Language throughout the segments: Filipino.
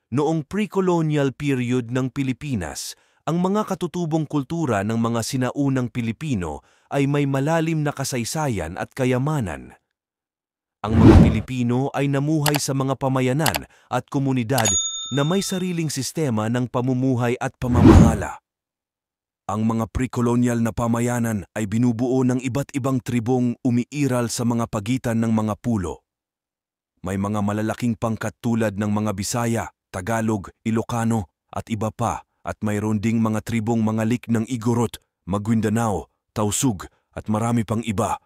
Noong pre-colonial period ng Pilipinas, ang mga katutubong kultura ng mga sinaunang Pilipino ay may malalim na kasaysayan at kayamanan. Ang mga Pilipino ay namuhay sa mga pamayanan at komunidad na may sariling sistema ng pamumuhay at pamamahala. Ang mga pre-colonial na pamayanan ay binubuo ng iba't ibang tribong umiiral sa mga pagitan ng mga pulo. May mga malalaking pangkat tulad ng mga Bisaya, Tagalog, Ilocano at iba pa, at mayroon ding mga tribong mga lik ng Igorot, Maguindanao, Tausug at marami pang iba.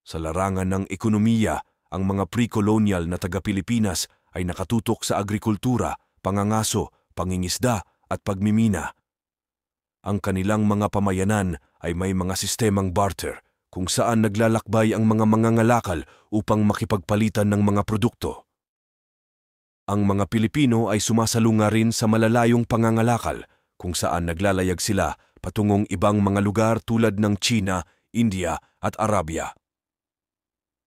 Sa larangan ng ekonomiya, ang mga pre-colonial na taga-Pilipinas ay nakatutok sa agrikultura, pangangaso, pangingisda at pagmimina. Ang kanilang mga pamayanan ay may mga sistemang barter kung saan naglalakbay ang mga mangangalakal upang makipagpalitan ng mga produkto. Ang mga Pilipino ay sumasalunga rin sa malalayong pangangalakal kung saan naglalayag sila patungong ibang mga lugar tulad ng China, India at Arabia.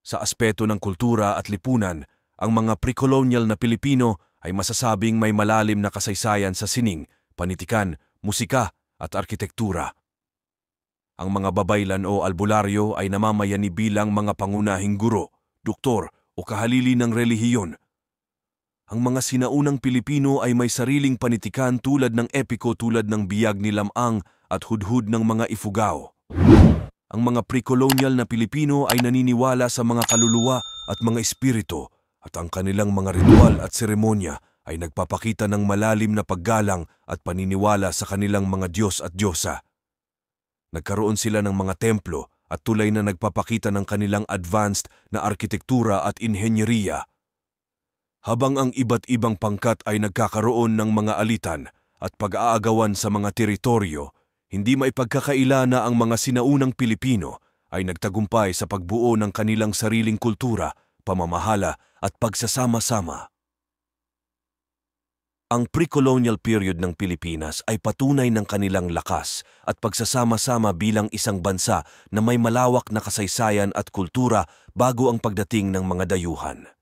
Sa aspeto ng kultura at lipunan, ang mga pre-colonial na Pilipino ay masasabing may malalim na kasaysayan sa sining, panitikan, musika at arkitektura. Ang mga babaylan o albularyo ay namamayani bilang mga pangunahing guro, doktor o kahalili ng relihiyon. Ang mga sinaunang Pilipino ay may sariling panitikan tulad ng epiko tulad ng Biyag ni Lamang at Hudhud ng mga Ifugao. Ang mga pre-colonial na Pilipino ay naniniwala sa mga kaluluwa at mga espiritu at ang kanilang mga ritual at seremonya ay nagpapakita ng malalim na paggalang at paniniwala sa kanilang mga Diyos at Diyosa. Nagkaroon sila ng mga templo at tulay na nagpapakita ng kanilang advanced na arkitektura at inhenyeriya. Habang ang iba't ibang pangkat ay nagkakaroon ng mga alitan at pag-aagawan sa mga teritoryo, hindi maipagkakaila na ang mga sinaunang Pilipino ay nagtagumpay sa pagbuo ng kanilang sariling kultura, pamamahala at pagsasama-sama. Ang pre-colonial period ng Pilipinas ay patunay ng kanilang lakas at pagsasama-sama bilang isang bansa na may malawak na kasaysayan at kultura bago ang pagdating ng mga dayuhan.